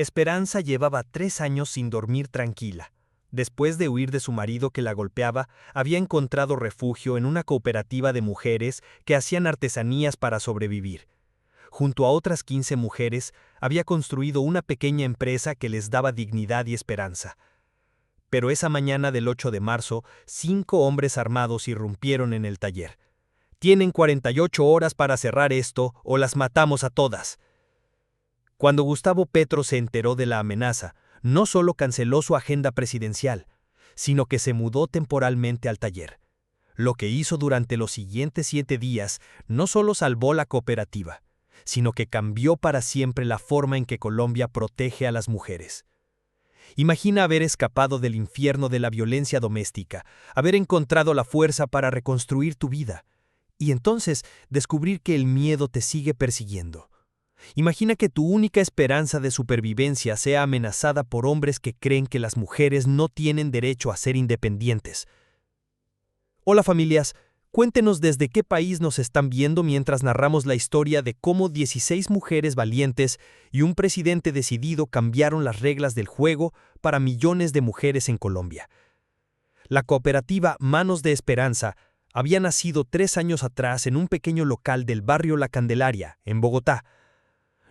Esperanza llevaba 3 años sin dormir tranquila. Después de huir de su marido que la golpeaba, había encontrado refugio en una cooperativa de mujeres que hacían artesanías para sobrevivir. Junto a otras 15 mujeres, había construido una pequeña empresa que les daba dignidad y esperanza. Pero esa mañana del 8 de marzo, 5 hombres armados irrumpieron en el taller. «Tienen 48 horas para cerrar esto o las matamos a todas». Cuando Gustavo Petro se enteró de la amenaza, no solo canceló su agenda presidencial, sino que se mudó temporalmente al taller. Lo que hizo durante los siguientes 7 días no solo salvó la cooperativa, sino que cambió para siempre la forma en que Colombia protege a las mujeres. Imagina haber escapado del infierno de la violencia doméstica, haber encontrado la fuerza para reconstruir tu vida, y entonces descubrir que el miedo te sigue persiguiendo. Imagina que tu única esperanza de supervivencia sea amenazada por hombres que creen que las mujeres no tienen derecho a ser independientes. Hola familias, cuéntenos desde qué país nos están viendo mientras narramos la historia de cómo 16 mujeres valientes y un presidente decidido cambiaron las reglas del juego para millones de mujeres en Colombia. La cooperativa Manos de Esperanza había nacido 3 años atrás en un pequeño local del barrio La Candelaria, en Bogotá.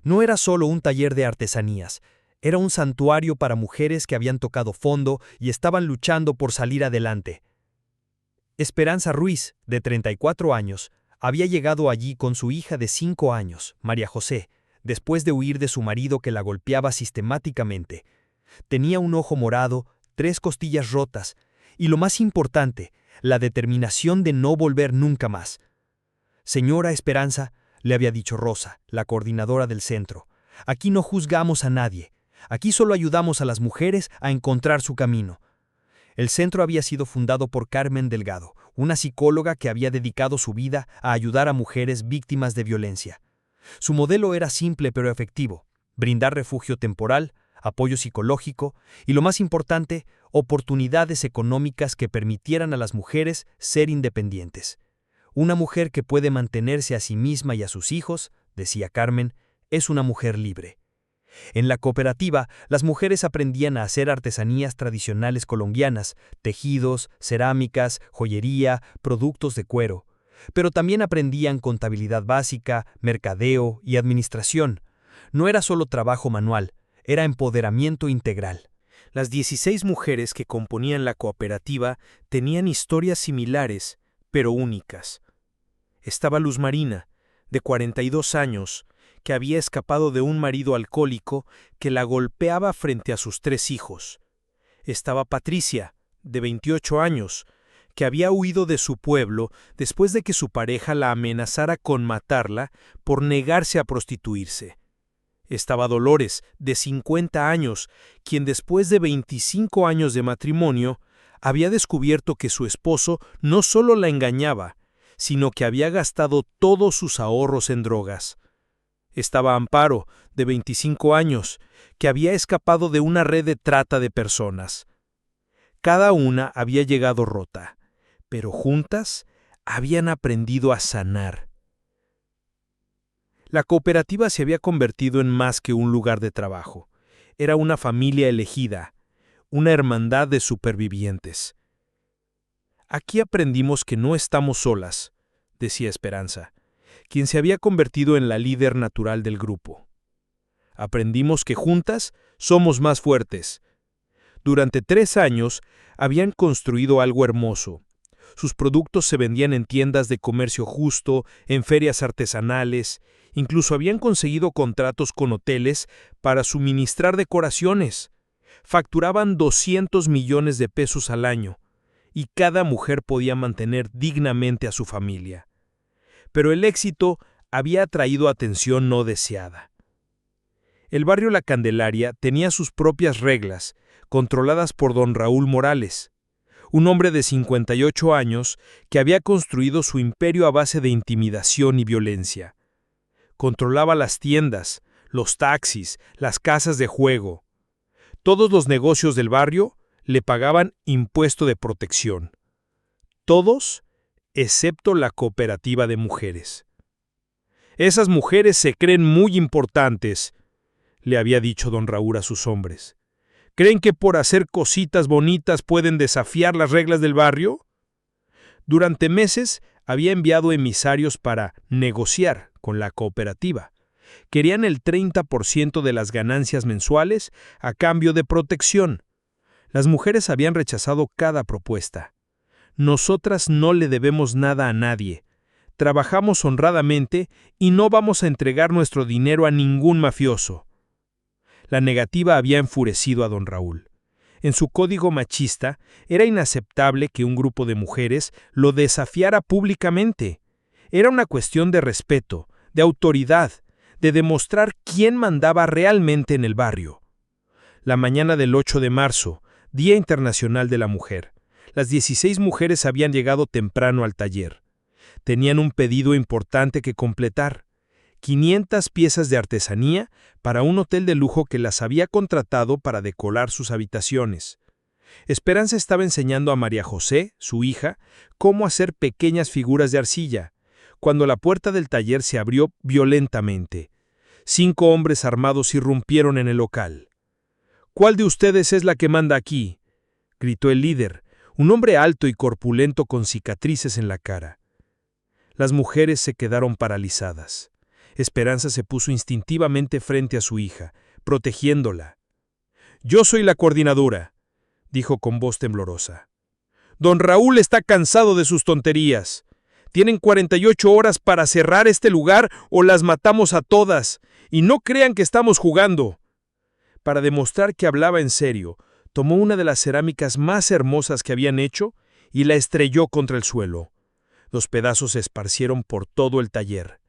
No era solo un taller de artesanías, era un santuario para mujeres que habían tocado fondo y estaban luchando por salir adelante. Esperanza Ruiz, de 34 años, había llegado allí con su hija de 5 años, María José, después de huir de su marido que la golpeaba sistemáticamente. Tenía un ojo morado, 3 costillas rotas, y lo más importante, la determinación de no volver nunca más. «Señora Esperanza», le había dicho Rosa, la coordinadora del centro, «aquí no juzgamos a nadie, aquí solo ayudamos a las mujeres a encontrar su camino». El centro había sido fundado por Carmen Delgado, una psicóloga que había dedicado su vida a ayudar a mujeres víctimas de violencia. Su modelo era simple pero efectivo: brindar refugio temporal, apoyo psicológico y, lo más importante, oportunidades económicas que permitieran a las mujeres ser independientes. Una mujer que puede mantenerse a sí misma y a sus hijos, decía Carmen, es una mujer libre. En la cooperativa, las mujeres aprendían a hacer artesanías tradicionales colombianas, tejidos, cerámicas, joyería, productos de cuero. Pero también aprendían contabilidad básica, mercadeo y administración. No era solo trabajo manual, era empoderamiento integral. Las 16 mujeres que componían la cooperativa tenían historias similares, pero únicas. Estaba Luz Marina, de 42 años, que había escapado de un marido alcohólico que la golpeaba frente a sus 3 hijos. Estaba Patricia, de 28 años, que había huido de su pueblo después de que su pareja la amenazara con matarla por negarse a prostituirse. Estaba Dolores, de 50 años, quien después de 25 años de matrimonio había descubierto que su esposo no solo la engañaba, sino que había gastado todos sus ahorros en drogas. Estaba Amparo, de 25 años, que había escapado de una red de trata de personas. Cada una había llegado rota, pero juntas habían aprendido a sanar. La cooperativa se había convertido en más que un lugar de trabajo. Era una familia elegida, una hermandad de supervivientes. «Aquí aprendimos que no estamos solas», decía Esperanza, quien se había convertido en la líder natural del grupo. «Aprendimos que juntas somos más fuertes». Durante 3 años habían construido algo hermoso. Sus productos se vendían en tiendas de comercio justo, en ferias artesanales, incluso habían conseguido contratos con hoteles para suministrar decoraciones. Facturaban 200 millones de pesos al año, y cada mujer podía mantener dignamente a su familia. Pero el éxito había atraído atención no deseada. El barrio La Candelaria tenía sus propias reglas, controladas por don Raúl Morales, un hombre de 58 años que había construido su imperio a base de intimidación y violencia. Controlaba las tiendas, los taxis, las casas de juego. Todos los negocios del barrio le pagaban impuesto de protección. Todos, excepto la cooperativa de mujeres. «Esas mujeres se creen muy importantes», le había dicho don Raúl a sus hombres. ¿Creen que por hacer cositas bonitas pueden desafiar las reglas del barrio? Durante meses había enviado emisarios para negociar con la cooperativa. Querían el 30% de las ganancias mensuales a cambio de protección. Las mujeres habían rechazado cada propuesta. Nosotras no le debemos nada a nadie. Trabajamos honradamente y no vamos a entregar nuestro dinero a ningún mafioso. La negativa había enfurecido a don Raúl. En su código machista, era inaceptable que un grupo de mujeres lo desafiara públicamente. Era una cuestión de respeto, de autoridad, de demostrar quién mandaba realmente en el barrio. La mañana del 8 de marzo, Día Internacional de la Mujer, las 16 mujeres habían llegado temprano al taller. Tenían un pedido importante que completar: 500 piezas de artesanía para un hotel de lujo que las había contratado para decorar sus habitaciones. Esperanza estaba enseñando a María José, su hija, cómo hacer pequeñas figuras de arcilla, cuando la puerta del taller se abrió violentamente. 5 hombres armados irrumpieron en el local. «¿Cuál de ustedes es la que manda aquí?», gritó el líder, un hombre alto y corpulento con cicatrices en la cara. Las mujeres se quedaron paralizadas. Esperanza se puso instintivamente frente a su hija, protegiéndola. «Yo soy la coordinadora», dijo con voz temblorosa. «Don Raúl está cansado de sus tonterías. Tienen 48 horas para cerrar este lugar o las matamos a todas. Y no crean que estamos jugando». Para demostrar que hablaba en serio, tomó una de las cerámicas más hermosas que habían hecho y la estrelló contra el suelo. Los pedazos se esparcieron por todo el taller,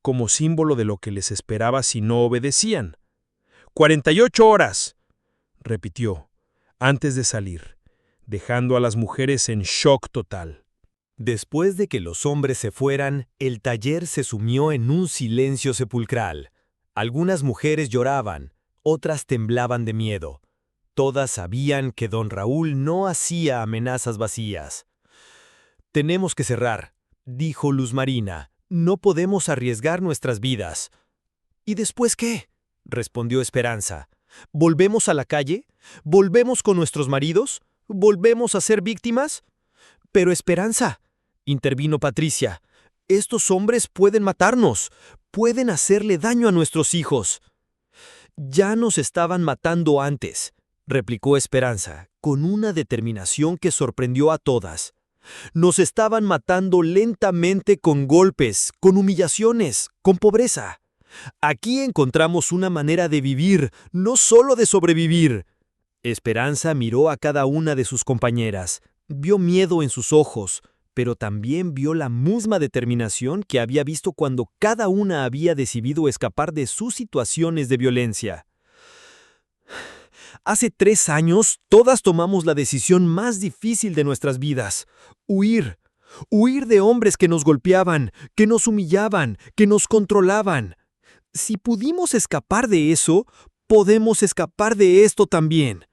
como símbolo de lo que les esperaba si no obedecían. «48 horas», repitió, antes de salir, dejando a las mujeres en shock total. Después de que los hombres se fueran, el taller se sumió en un silencio sepulcral. Algunas mujeres lloraban, otras temblaban de miedo. Todas sabían que don Raúl no hacía amenazas vacías. «Tenemos que cerrar», dijo Luz Marina. «No podemos arriesgar nuestras vidas». «¿Y después qué?», respondió Esperanza. «¿Volvemos a la calle? ¿Volvemos con nuestros maridos? ¿Volvemos a ser víctimas?» «Pero Esperanza», intervino Patricia, «estos hombres pueden matarnos, pueden hacerle daño a nuestros hijos». «Ya nos estaban matando antes», replicó Esperanza, con una determinación que sorprendió a todas. «Nos estaban matando lentamente con golpes, con humillaciones, con pobreza. Aquí encontramos una manera de vivir, no solo de sobrevivir». Esperanza miró a cada una de sus compañeras, vio miedo en sus ojos, pero también vio la misma determinación que había visto cuando cada una había decidido escapar de sus situaciones de violencia. «Hace 3 años, todas tomamos la decisión más difícil de nuestras vidas: huir. Huir de hombres que nos golpeaban, que nos humillaban, que nos controlaban. Si pudimos escapar de eso, podemos escapar de esto también».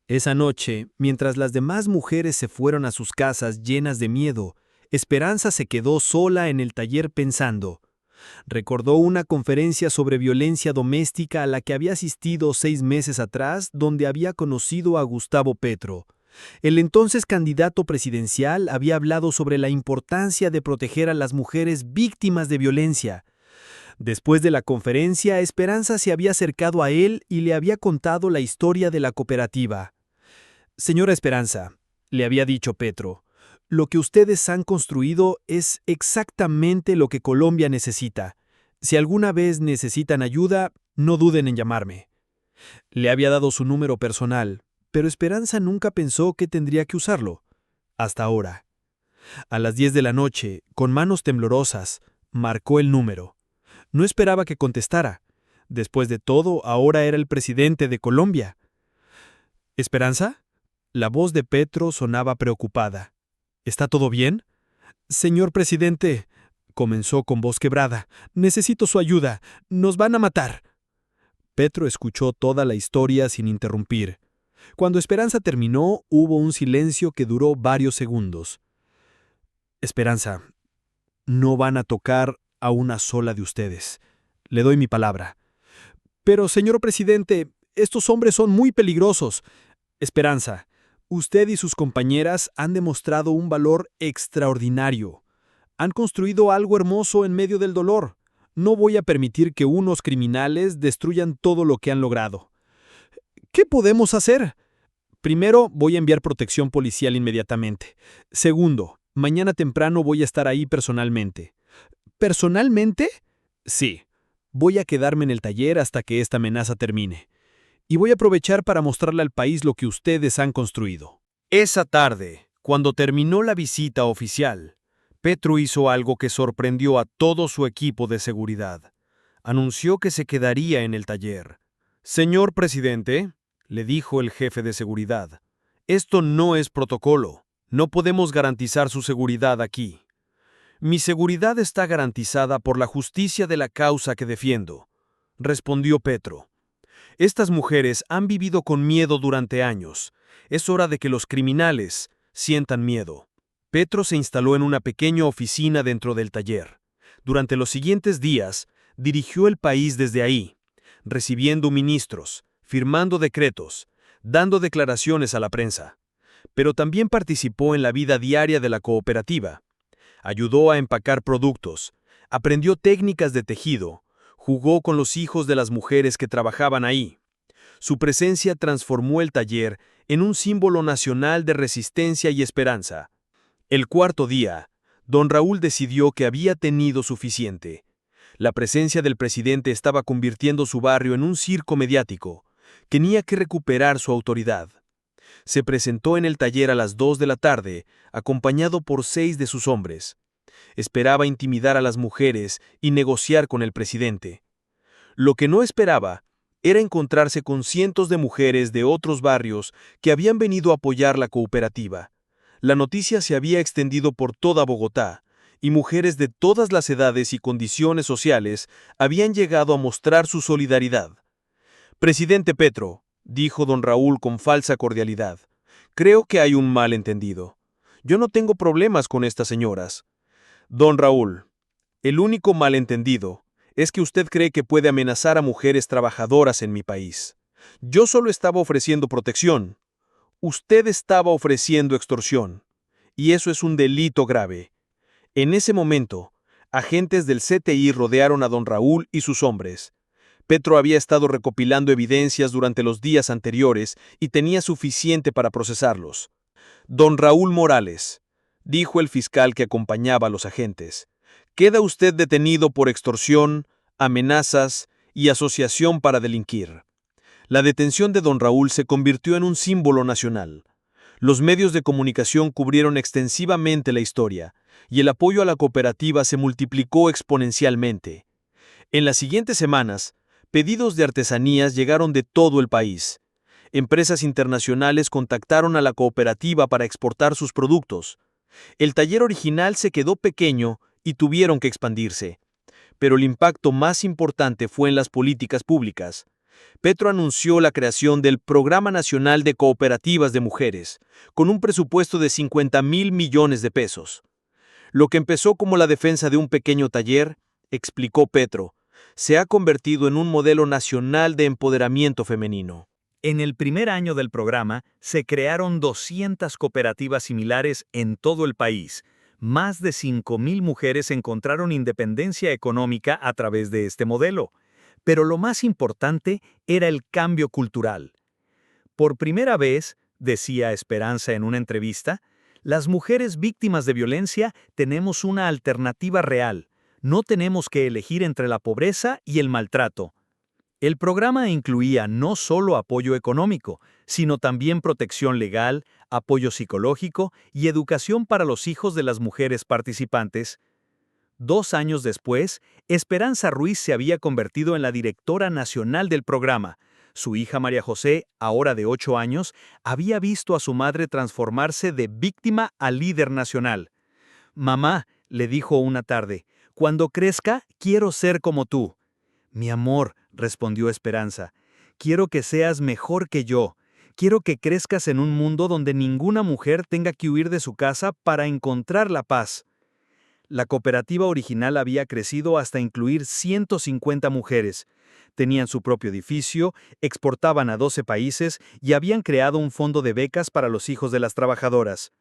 Esa noche, mientras las demás mujeres se fueron a sus casas llenas de miedo, Esperanza se quedó sola en el taller pensando. Recordó una conferencia sobre violencia doméstica a la que había asistido 6 meses atrás, donde había conocido a Gustavo Petro. El entonces candidato presidencial había hablado sobre la importancia de proteger a las mujeres víctimas de violencia. Después de la conferencia, Esperanza se había acercado a él y le había contado la historia de la cooperativa. «Señora Esperanza», le había dicho Petro, «lo que ustedes han construido es exactamente lo que Colombia necesita. Si alguna vez necesitan ayuda, no duden en llamarme». Le había dado su número personal, pero Esperanza nunca pensó que tendría que usarlo. Hasta ahora. A las 10 de la noche, con manos temblorosas, marcó el número. No esperaba que contestara. Después de todo, ahora era el presidente de Colombia. «¿Esperanza?». La voz de Petro sonaba preocupada. «¿Está todo bien?». «Señor presidente», comenzó con voz quebrada, «necesito su ayuda. Nos van a matar». Petro escuchó toda la historia sin interrumpir. Cuando Esperanza terminó, hubo un silencio que duró varios segundos. «Esperanza, no van a tocar a una sola de ustedes. Le doy mi palabra. Pero, señor presidente, estos hombres son muy peligrosos. Esperanza, usted y sus compañeras han demostrado un valor extraordinario. Han construido algo hermoso en medio del dolor. No voy a permitir que unos criminales destruyan todo lo que han logrado. ¿Qué podemos hacer? Primero, voy a enviar protección policial inmediatamente. Segundo, mañana temprano voy a estar ahí personalmente. ¿Personalmente? Sí. Voy a quedarme en el taller hasta que esta amenaza termine. Y voy a aprovechar para mostrarle al país lo que ustedes han construido. Esa tarde, cuando terminó la visita oficial, Petro hizo algo que sorprendió a todo su equipo de seguridad. Anunció que se quedaría en el taller. «Señor presidente», le dijo el jefe de seguridad, «esto no es protocolo. No podemos garantizar su seguridad aquí. Mi seguridad está garantizada por la justicia de la causa que defiendo», respondió Petro. «Estas mujeres han vivido con miedo durante años. Es hora de que los criminales sientan miedo». Petro se instaló en una pequeña oficina dentro del taller. Durante los siguientes días, dirigió el país desde ahí, recibiendo ministros, firmando decretos, dando declaraciones a la prensa. Pero también participó en la vida diaria de la cooperativa. Ayudó a empacar productos, aprendió técnicas de tejido, jugó con los hijos de las mujeres que trabajaban ahí. Su presencia transformó el taller en un símbolo nacional de resistencia y esperanza. El cuarto día, don Raúl decidió que había tenido suficiente. La presencia del presidente estaba convirtiendo su barrio en un circo mediático. Tenía que recuperar su autoridad. Se presentó en el taller a las 2 de la tarde, acompañado por 6 de sus hombres. Esperaba intimidar a las mujeres y negociar con el presidente. Lo que no esperaba era encontrarse con cientos de mujeres de otros barrios que habían venido a apoyar la cooperativa. La noticia se había extendido por toda Bogotá, y mujeres de todas las edades y condiciones sociales habían llegado a mostrar su solidaridad. «Presidente Petro», dijo don Raúl con falsa cordialidad, «creo que hay un malentendido. Yo no tengo problemas con estas señoras». «Don Raúl, el único malentendido es que usted cree que puede amenazar a mujeres trabajadoras en mi país. Yo solo estaba ofreciendo protección. Usted estaba ofreciendo extorsión, y eso es un delito grave». En ese momento, agentes del CTI rodearon a don Raúl y sus hombres. Petro había estado recopilando evidencias durante los días anteriores y tenía suficiente para procesarlos. «Don Raúl Morales», dijo el fiscal que acompañaba a los agentes, «queda usted detenido por extorsión, amenazas y asociación para delinquir». La detención de don Raúl se convirtió en un símbolo nacional. Los medios de comunicación cubrieron extensivamente la historia, y el apoyo a la cooperativa se multiplicó exponencialmente. En las siguientes semanas, pedidos de artesanías llegaron de todo el país. Empresas internacionales contactaron a la cooperativa para exportar sus productos. El taller original se quedó pequeño y tuvieron que expandirse. Pero el impacto más importante fue en las políticas públicas. Petro anunció la creación del Programa Nacional de Cooperativas de Mujeres, con un presupuesto de 50.000 millones de pesos. Lo que empezó como la defensa de un pequeño taller, explicó Petro, se ha convertido en un modelo nacional de empoderamiento femenino. En el primer año del programa, se crearon 200 cooperativas similares en todo el país. Más de 5.000 mujeres encontraron independencia económica a través de este modelo. Pero lo más importante era el cambio cultural. Por primera vez, decía Esperanza en una entrevista, las mujeres víctimas de violencia tenemos una alternativa real. No tenemos que elegir entre la pobreza y el maltrato. El programa incluía no solo apoyo económico, sino también protección legal, apoyo psicológico y educación para los hijos de las mujeres participantes. 2 años después, Esperanza Ruiz se había convertido en la directora nacional del programa. Su hija María José, ahora de 8 años, había visto a su madre transformarse de víctima a líder nacional. «Mamá», le dijo una tarde, «cuando crezca, quiero ser como tú». «Mi amor», respondió Esperanza, «quiero que seas mejor que yo. Quiero que crezcas en un mundo donde ninguna mujer tenga que huir de su casa para encontrar la paz». La cooperativa original había crecido hasta incluir 150 mujeres, Tenían su propio edificio, exportaban a 12 países y habían creado un fondo de becas para los hijos de las trabajadoras.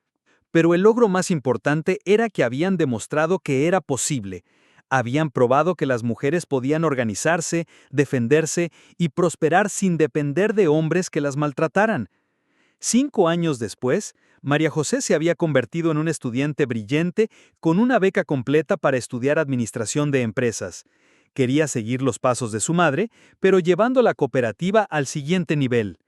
Pero el logro más importante era que habían demostrado que era posible. Habían probado que las mujeres podían organizarse, defenderse y prosperar sin depender de hombres que las maltrataran. 5 años después, María José se había convertido en una estudiante brillante con una beca completa para estudiar administración de empresas. Quería seguir los pasos de su madre, pero llevando la cooperativa al siguiente nivel.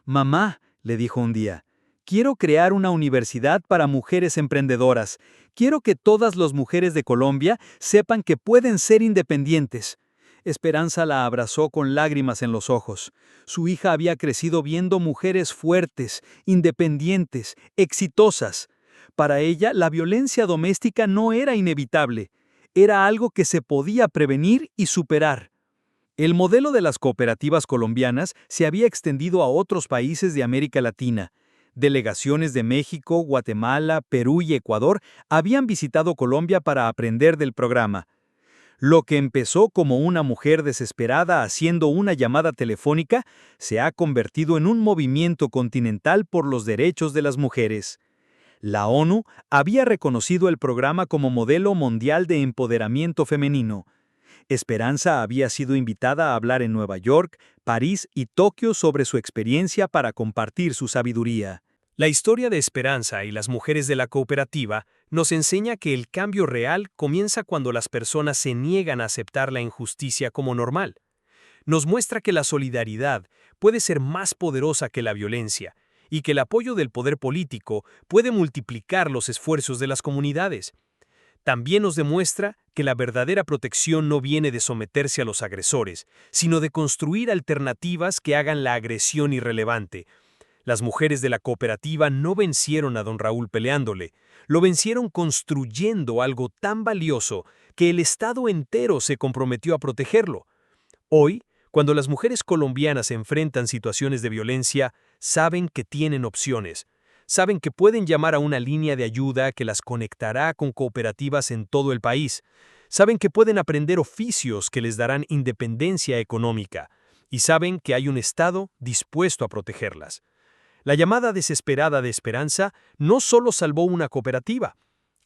«Mamá», le dijo un día, «quiero crear una universidad para mujeres emprendedoras. Quiero que todas las mujeres de Colombia sepan que pueden ser independientes». Esperanza la abrazó con lágrimas en los ojos. Su hija había crecido viendo mujeres fuertes, independientes, exitosas. Para ella, la violencia doméstica no era inevitable. Era algo que se podía prevenir y superar. El modelo de las cooperativas colombianas se había extendido a otros países de América Latina. Delegaciones de México, Guatemala, Perú y Ecuador habían visitado Colombia para aprender del programa. Lo que empezó como una mujer desesperada haciendo una llamada telefónica se ha convertido en un movimiento continental por los derechos de las mujeres. La ONU había reconocido el programa como modelo mundial de empoderamiento femenino. Esperanza había sido invitada a hablar en Nueva York, París y Tokio sobre su experiencia para compartir su sabiduría. La historia de Esperanza y las mujeres de la cooperativa nos enseña que el cambio real comienza cuando las personas se niegan a aceptar la injusticia como normal. Nos muestra que la solidaridad puede ser más poderosa que la violencia y que el apoyo del poder político puede multiplicar los esfuerzos de las comunidades. También nos demuestra que la verdadera protección no viene de someterse a los agresores, sino de construir alternativas que hagan la agresión irrelevante. Las mujeres de la cooperativa no vencieron a don Raúl peleándole, lo vencieron construyendo algo tan valioso que el Estado entero se comprometió a protegerlo. Hoy, cuando las mujeres colombianas enfrentan situaciones de violencia, saben que tienen opciones. Saben que pueden llamar a una línea de ayuda que las conectará con cooperativas en todo el país. Saben que pueden aprender oficios que les darán independencia económica. Y saben que hay un Estado dispuesto a protegerlas. La llamada desesperada de Esperanza no solo salvó una cooperativa,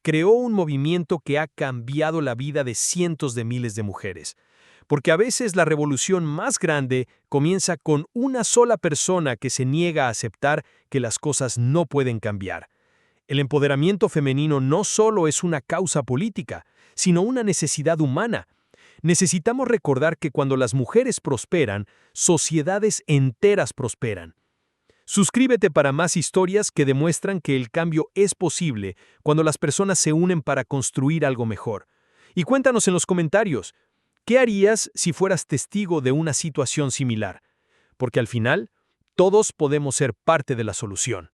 creó un movimiento que ha cambiado la vida de cientos de miles de mujeres. Porque a veces la revolución más grande comienza con una sola persona que se niega a aceptar que las cosas no pueden cambiar. El empoderamiento femenino no solo es una causa política, sino una necesidad humana. Necesitamos recordar que cuando las mujeres prosperan, sociedades enteras prosperan. Suscríbete para más historias que demuestran que el cambio es posible cuando las personas se unen para construir algo mejor. Y cuéntanos en los comentarios, ¿qué harías si fueras testigo de una situación similar? Porque al final, todos podemos ser parte de la solución.